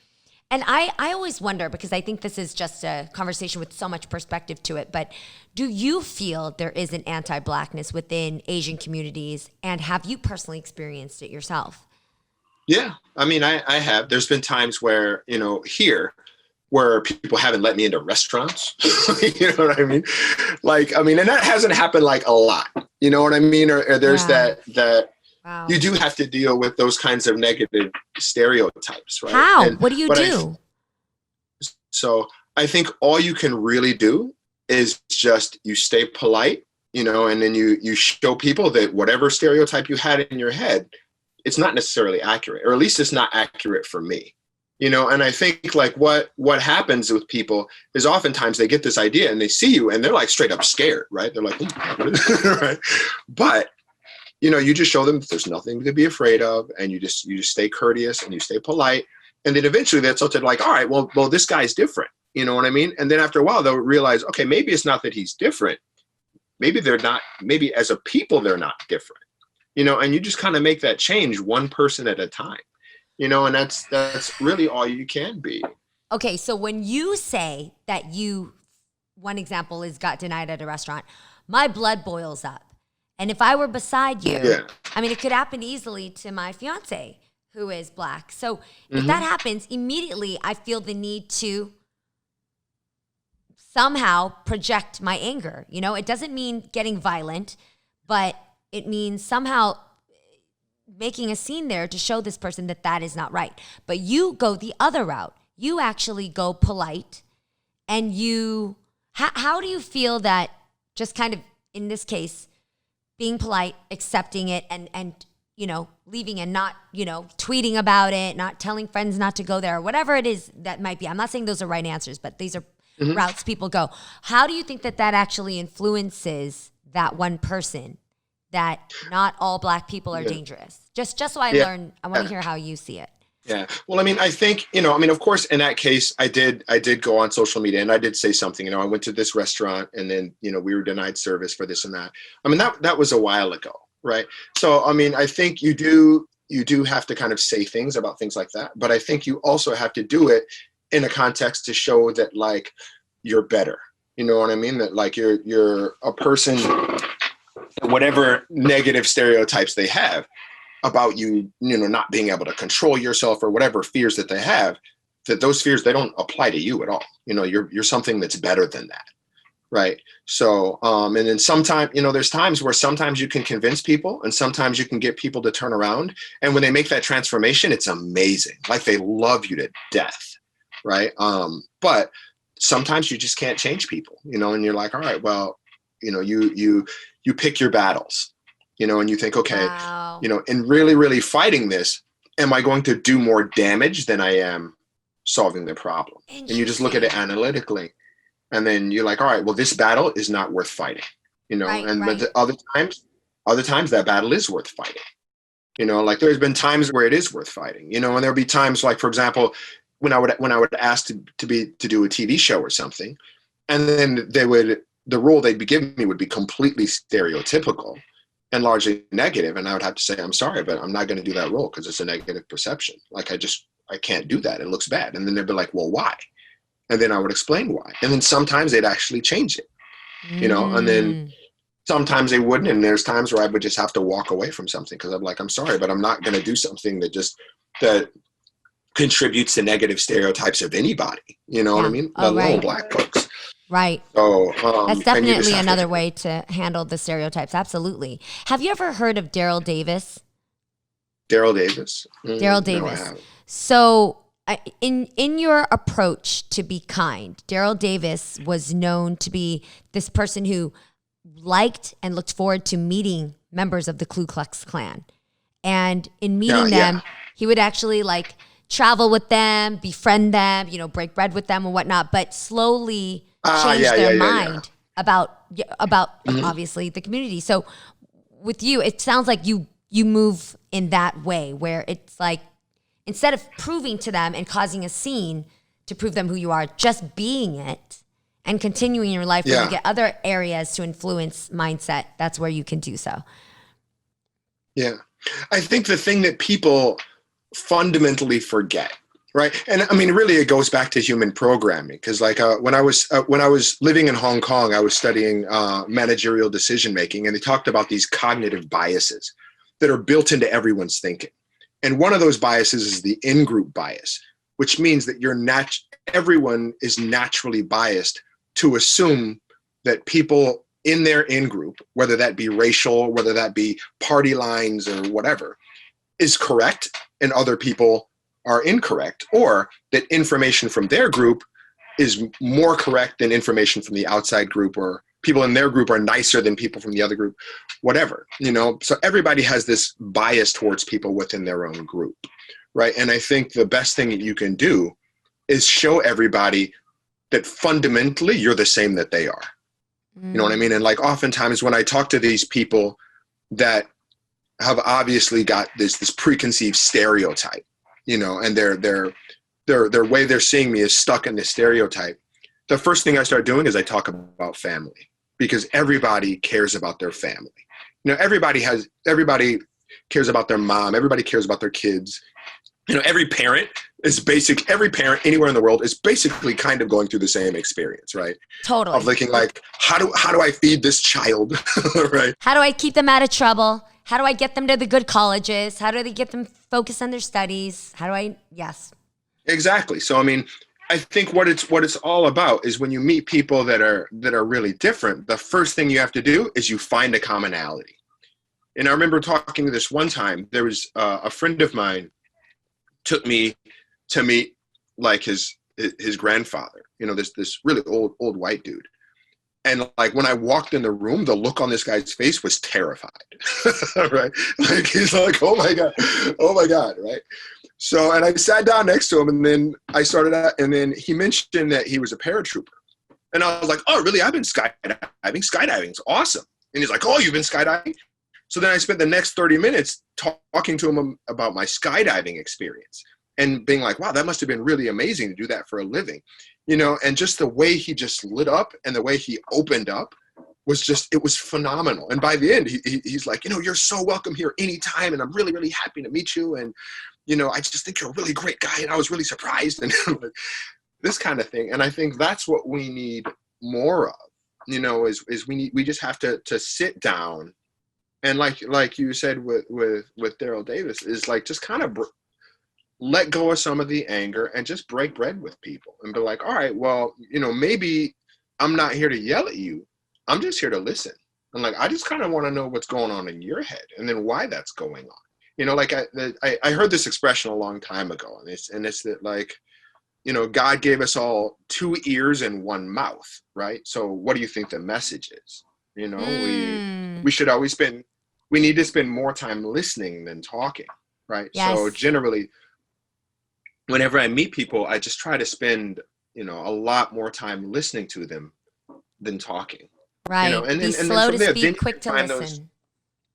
And I always wonder, because I think this is just a conversation with so much perspective to it, but do you feel there is an anti-blackness within Asian communities, and have you personally experienced it yourself? Yeah, I mean, I have. There's been times where, you know, here, where people haven't let me into restaurants. You know what I mean? Like, I mean, and that hasn't happened like a lot. You know what I mean? Or there's that you do have to deal with those kinds of negative stereotypes, right? How? What do you do? So I think all you can really do is just you stay polite, you know, and then you show people that whatever stereotype you had in your head, it's not necessarily accurate, or at least it's not accurate for me. You know, and I think like what happens with people is oftentimes they get this idea and they see you and they're like straight up scared, right? They're like, right? But, you know, you just show them there's nothing to be afraid of, and you just stay courteous and you stay polite. And then eventually they'll start to like, all right, well, this guy's different. You know what I mean? And then after a while, they'll realize, okay, maybe it's not that he's different. Maybe they're not, maybe as a people, they're not different, you know, and you just kind of make that change one person at a time. You know, and that's really all you can be. Okay, so when you say that one example is got denied at a restaurant, my blood boils up. And if I were beside you, I mean, it could happen easily to my fiance who is black. So if that happens, immediately I feel the need to somehow project my anger. You know, it doesn't mean getting violent, but it means somehow making a scene there to show this person that is not right. But you go the other route. You actually go polite, and how do you feel that, just kind of in this case, being polite, accepting it, and you know, leaving and not, you know, tweeting about it, not telling friends not to go there, whatever it is that might be. I'm not saying those are right answers, but these are routes people go. How do you think that actually influences that one person, that not all black people are dangerous? Just so I learn, I want to hear how you see it. Yeah. Well, I mean, I think, you know, I mean, of course, in that case, I did go on social media and I did say something. You know, I went to this restaurant and then, you know, we were denied service for this and that. I mean, that was a while ago, right? So, I mean, I think you do have to kind of say things about things like that. But I think you also have to do it in a context to show that, like, you're better. You know what I mean? That, like, you're a person, whatever negative stereotypes they have about you, you know, not being able to control yourself or whatever fears that they have, that those fears, they don't apply to you at all. You know, you're something that's better than that. Right. So, and then sometimes, you know, there's times where sometimes you can convince people and sometimes you can get people to turn around. And when they make that transformation, it's amazing. Like, they love you to death. Right. But sometimes you just can't change people, you know, and you're like, all right, well, you pick your battles, and you think, okay, Wow. in really, really fighting this, am I going to do more damage than I am solving the problem? And you just look at it Interesting. analytically, and then you're like, all right, well, this battle is not worth fighting, Right, and but right. the other times that battle is worth fighting. Like there's been times where it is worth fighting, and there'll be times like, for example, when I would ask to do a TV show or something, and then the role they'd be giving me would be completely stereotypical and largely negative, and I would have to say, I'm sorry, but I'm not going to do that role because it's a negative perception. Like I can't do that. It looks bad. And then they'd be like, well, why? And then I would explain why. And then sometimes they'd actually change it, and then Mm. sometimes they wouldn't. And there's times where I would just have to walk away from something because I'm like, I'm sorry, but I'm not going to do something that contributes to negative stereotypes of anybody. You know what I Yeah. mean? Let Oh, alone right. black folks. Right. So, That's and you just definitely have to, another way to handle the stereotypes. Absolutely. Have you ever heard of Daryl Davis? Daryl Davis. Daryl No, I Davis. haven't. So, in your approach to be kind, Daryl Davis was known to be this person who liked and looked forward to meeting members of the Ku Klux Klan. And in Yeah, meeting yeah. them, he would actually like travel with them, befriend them, break bread with them and whatnot, but slowly change Yeah, their yeah, yeah, yeah. mind about Mhm. obviously the community. So with you, it sounds like you move in that way where it's like instead of proving to them and causing a scene to prove them who you are, just being it and continuing your life where you Yeah, get other areas to influence mindset, that's where you can do so. yeah. I think the thing that people fundamentally forget, right? And I mean, really, it goes back to human programming because, like, when I was living in Hong Kong, I was studying managerial decision making, and they talked about these cognitive biases that are built into everyone's thinking. And one of those biases is the in-group bias, which means that everyone is naturally biased to assume that people in their in-group, whether that be racial, whether that be party lines or whatever, is correct and other people are incorrect, or that information from their group is more correct than information from the outside group, or people in their group are nicer than people from the other group, whatever, So everybody has this bias towards people within their own group, right? And I think the best thing that you can do is show everybody that fundamentally you're the same that they are. You know what I Mm. mean? And like oftentimes when I talk to these people that have obviously got this preconceived stereotype, and their way they're seeing me is stuck in this stereotype. The first thing I start doing is I talk about family because everybody cares about their family. Everybody cares about their mom. Everybody cares about their kids. Every parent every parent anywhere in the world is basically kind of going through the same experience, right? Of Totally. looking like, how do I feed this child, right? How do I keep them out of trouble? How do I get them to the good colleges? How do they get them focused on their studies? Yes. Exactly. So I mean, I think what it's all about is when you meet people that are really different, the first thing you have to do is you find a commonality. And I remember talking to this one time. There was a friend of mine took me to meet like his grandfather. This really old white dude. And like when I walked in the room, the look on this guy's face was terrified, right? Like he's like, oh my god, right? So, and I sat down next to him, and then I started out, and then he mentioned that he was a paratrooper, and I was like, oh, really? I've been skydiving. Skydiving's awesome. And he's like, oh, you've been skydiving? So then I spent the next 30 minutes talking to him about my skydiving experience and being like, wow, that must have been really amazing to do that for a living. And just the way he just lit up and the way he opened up it was phenomenal. And by the end, he's like, you're so welcome here anytime. And I'm really, really happy to meet you. And, I just think you're a really great guy. And I was really surprised and this kind of thing. And I think that's what we need more of, is we just have to sit down. And like you said with Daryl Davis is like, just kind of let go of some of the anger and just break bread with people and be like, all right, well, maybe I'm not here to yell at you. I'm just here to listen. And like, I just kind of want to know what's going on in your head and then why that's going on. Like I heard this expression a long time ago, and it's that like, God gave us all 2 ears and 1 mouth, right? So what do you think the message is? You know, Mm. we should always spend, we need to spend more time listening than talking, right? So Yes. generally, whenever I meet people, I just try to spend, you know, a lot more time listening to them than talking. You know, Right. Be and then slow from to there, then speak, you can quick to find those, listen.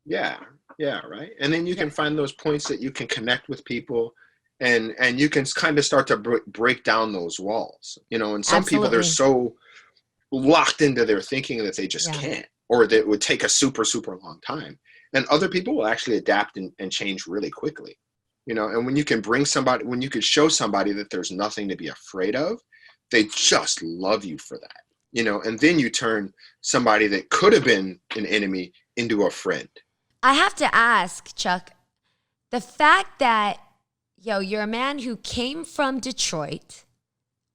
yeah, yeah, right. And then you Yeah, can find those points that you can connect with people, and you can kind of start to break down those walls. You know, and some people, they're absolutely. so locked into their thinking that they just Yeah. can't, or that it would take a super, super long time. And other people will actually adapt and change really quickly. You know, and when you can bring somebody, when you could show somebody that there's nothing to be afraid of, they just love you for that. You know, and then you turn somebody that could have been an enemy into a friend. I have to ask, Chuck, the fact that, you're a man who came from Detroit,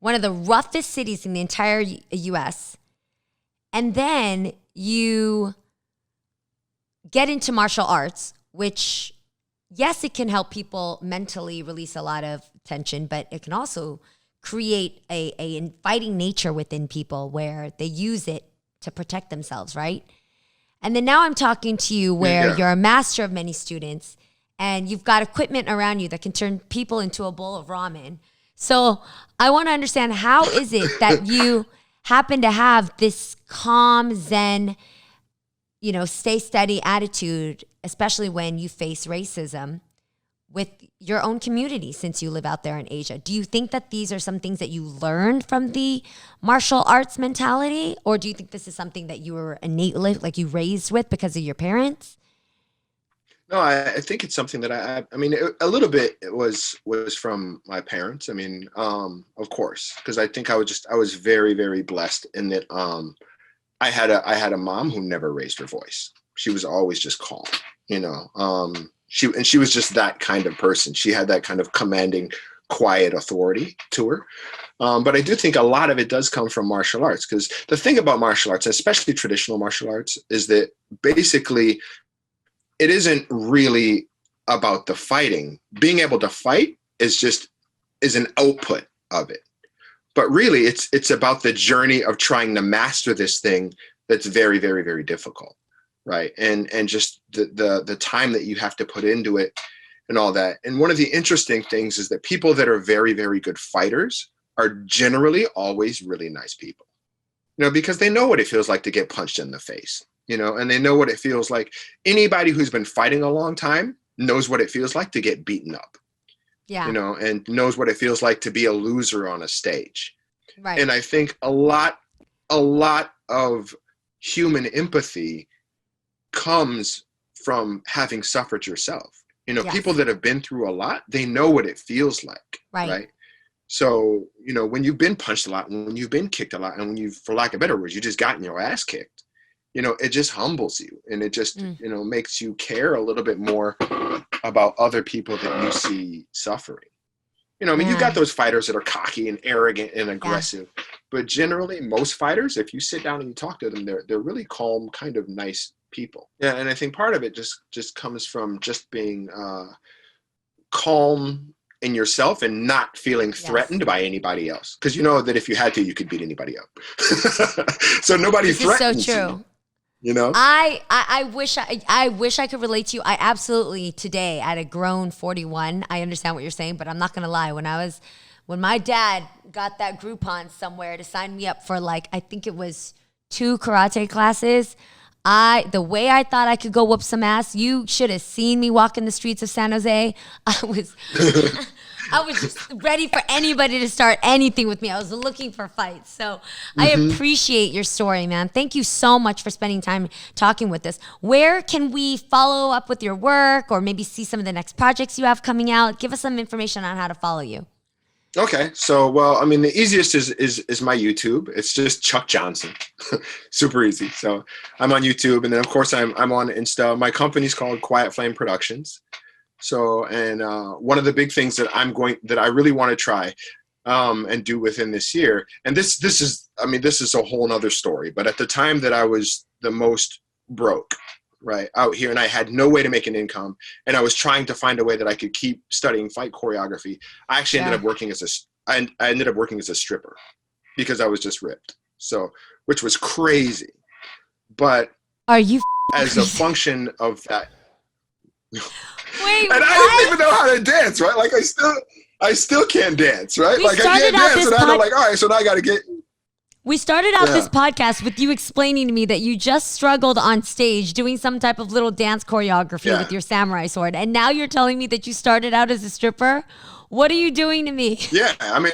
one of the roughest cities in the entire US, and then you get into martial arts, which, yes, it can help people mentally release a lot of tension, but it can also create a fighting nature within people where they use it to protect themselves, right? And then now I'm talking to you where Yeah. you're a master of many students and you've got equipment around you that can turn people into a bowl of ramen. So I want to understand, how is it that you happen to have this calm, zen, stay steady attitude, especially when you face racism with your own community since you live out there in Asia? Do you think that these are some things that you learned from the martial arts mentality? Or do you think this is something that you were innately, like you raised with because of your parents? No, I think it's something that I mean, a little bit it was from my parents. I mean, of course, because I think I was very, very blessed in that I had a mom who never raised her voice. She was always just calm, you know. She was just that kind of person. She had that kind of commanding, quiet authority to her. But I do think a lot of it does come from martial arts, because the thing about martial arts, especially traditional martial arts, is that basically it isn't really about the fighting. Being able to fight is an output of it. But really it's about the journey of trying to master this thing that's very, very, very difficult. Right. And just the time that you have to put into it and all that. And one of the interesting things is that people that are very, very good fighters are generally always really nice people, you know, because they know what it feels like to get punched in the face, you know, and they know what it feels like. Anybody who's been fighting a long time knows what it feels like to get beaten up, you Yeah, know, and knows what it feels like to be a loser on a stage. right. And I think a lot of human empathy comes from having suffered yourself. You know, people Yes, that have been through a lot, they know what it feels like, right. right? So, you know, when you've been punched a lot, and when you've been kicked a lot, and when you, for lack of better words, you just gotten your ass kicked, you know, it just humbles you, and it just, Mm, you know, makes you care a little bit more about other people that you see suffering. You know, I mean, you got man, those fighters that are cocky and arrogant and yeah. aggressive, but generally, most fighters, if you sit down and you talk to them, they're really calm, kind of nice people. Yeah, and I think part of it just comes from just being calm in yourself and not feeling Yes. threatened by anybody else, because you know that if you had to, you could beat anybody up. So nobody This is so threatens you. true. You know. I wish I could relate to you. I absolutely, today at a grown 41, I understand what you're saying, but I'm not gonna lie. When my dad got that Groupon somewhere to sign me up for, like, I think it was 2 karate classes, the way I thought I could go whoop some ass, you should have seen me walk in the streets of San Jose. I was I was just ready for anybody to start anything with me. I was looking for fights. So I Hmm. appreciate your story, man. Thank you so much for spending time talking with us. Where can we follow up with your work, or maybe see some of the next projects you have coming out? Give us some information on how to follow you. Okay, so well, I mean, the easiest is my YouTube. It's just Chuck Johnson, super easy. So I'm on YouTube, and then of course I'm on Insta. My company's called Quiet Flame Productions. So, and one of the big things that I really want to try and do within this year, and this is, I mean, this is a whole nother story. But at the time that I was the most broke, right, out here, and I had no way to make an income, and I was trying to find a way that I could keep studying fight choreography, I actually ended Yeah. up working as I ended up working as a stripper because I was just ripped. So, which was crazy. But Are you as a function of that, Wait, and I didn't even know how to dance, right? Like I still can't dance, right? We Like I started can't out dance, this and I'm like, all right, so now I got to get. We started out this Yeah. podcast with you explaining to me that you just struggled on stage doing some type of little dance choreography Yeah. with your samurai sword. And now you're telling me that you started out as a stripper? What are you doing to me? Yeah, I mean,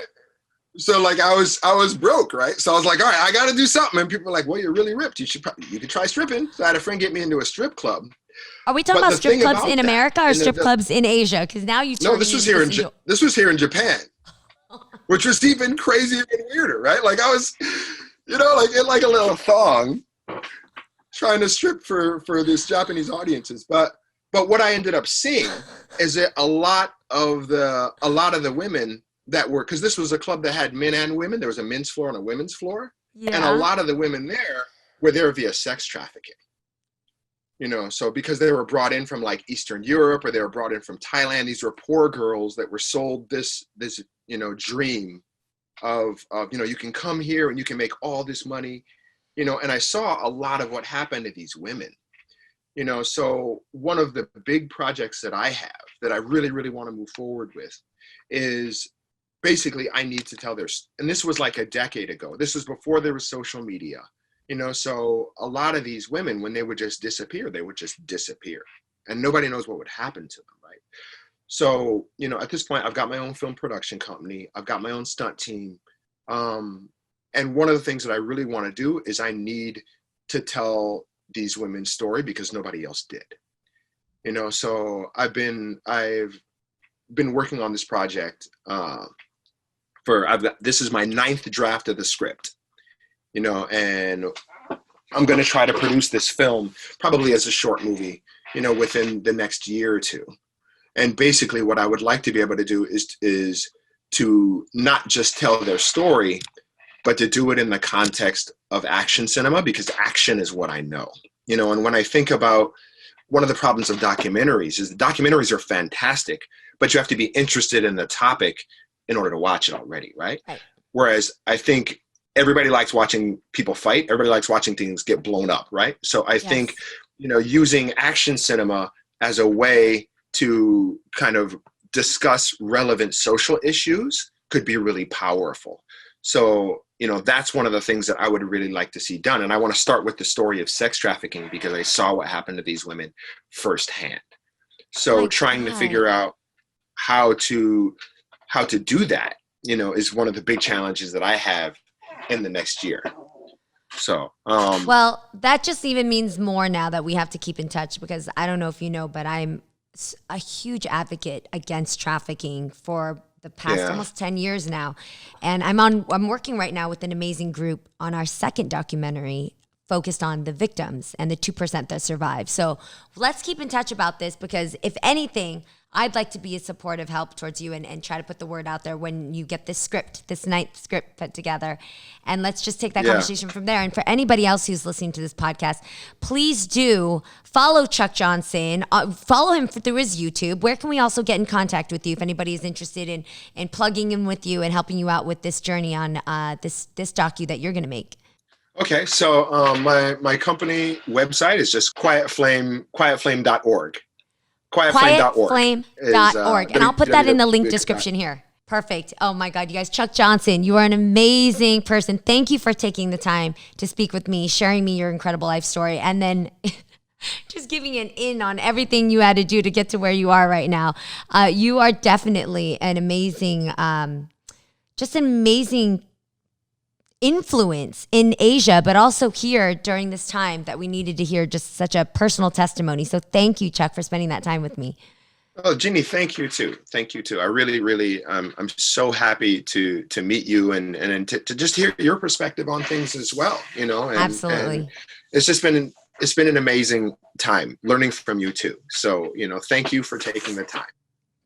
so like I was broke, right? So I was like, all right, I got to do something. And people were like, well, you're really ripped. You could try stripping. So I had a friend get me into a strip club. Are we talking But about the strip thing clubs about in that- America or and strip clubs in Asia? Because now you No, turn this was here in this was here in Japan, which was even crazier and weirder, right? Like I was, like in like a little thong, trying to strip for this Japanese audiences. But what I ended up seeing is that a lot of the women that were, because this was a club that had men and women. There was a men's floor and a women's floor, and a lot of the women there were there via sex trafficking. So because they were brought in from like Eastern Europe, or they were brought in from Thailand, these were poor girls that were sold this dream of you can come here and you can make all this money, and I saw a lot of what happened to these women. So one of the big projects that I have that I really, really want to move forward with is basically I need to tell and this was like a decade ago. This was before there was social media. So a lot of these women, when they would just disappear, they would just disappear, and nobody knows what would happen to them, right? So, at this point, I've got my own film production company. I've got my own stunt team. And one of the things that I really want to do is I need to tell these women's story because nobody else did. So I've been working on this project this is my 9th draft of the script. And I'm going to try to produce this film probably as a short movie, within the next year or two. And basically what I would like to be able to do is to not just tell their story, but to do it in the context of action cinema, because action is what I know. And when I think about one of the problems of documentaries is the documentaries are fantastic, but you have to be interested in the topic in order to watch it already, right? Whereas I think everybody likes watching people fight. Everybody likes watching things get blown up, right? So I think, using action cinema as a way to kind of discuss relevant social issues could be really powerful. So, that's one of the things that I would really like to see done. And I want to start with the story of sex trafficking because I saw what happened to these women firsthand. So trying to figure out how to do that, is one of the big challenges that I have in the next year. So, well, that just even means more now that we have to keep in touch, because I don't know if you know, but I'm a huge advocate against trafficking for the past almost 10 years now. And I'm working right now with an amazing group on our second documentary focused on the victims and the 2% that survive. So let's keep in touch about this, because if anything, I'd like to be a supportive help towards you and try to put the word out there when you get this 9th script put together. And let's just take that conversation from there. And for anybody else who's listening to this podcast, please do follow Chuck Johnson. Follow him through his YouTube. Where can we also get in contact with you if anybody is interested in plugging in with you and helping you out with this journey on this docu that you're going to make? Okay, so my company website is just quietflame.org. Quietflame.org. And I'll put that in the link description here. Perfect. Oh my God, you guys. Chuck Johnson, you are an amazing person. Thank you for taking the time to speak with me, sharing me your incredible life story, and then just giving an in on everything you had to do to get to where you are right now. You are definitely an amazing, just an amazing influence in Asia, but also here during this time that we needed to hear just such a personal testimony. So thank you, Chuck, for spending that time with me. Oh, Jeannie, thank you too. Thank you too. I really, really, I'm so happy to meet you and to just hear your perspective on things as well. Absolutely. And it's been an amazing time learning from you too. So, thank you for taking the time.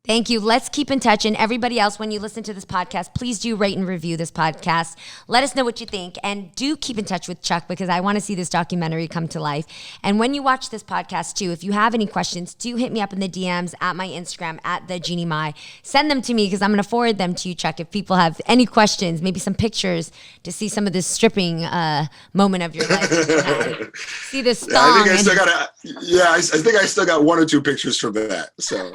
Thank you. Let's keep in touch. And everybody else, when you listen to this podcast, please do rate and review this podcast. Let us know what you think. And do keep in touch with Chuck because I want to see this documentary come to life. And when you watch this podcast too, if you have any questions, do hit me up in the DMs at my Instagram, at the Jeannie Mai. Send them to me because I'm going to forward them to you, Chuck, if people have any questions, maybe some pictures to see some of this stripping moment of your life. See this thong. I think I still got one or two pictures from that. So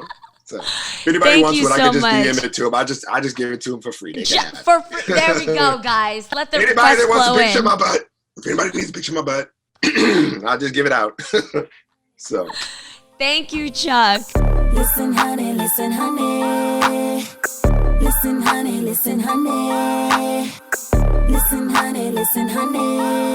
if anybody wants one, I can just DM it to them. I just give it to them for free. They can have it. For free. There we go, guys. Let the anybody that wants flow a picture in. of my butt. If anybody needs a picture of my butt, I'll just give it out. So. Thank you, Chuck. Listen, honey, listen, honey. Listen, honey, listen, honey. Listen, honey, listen, honey.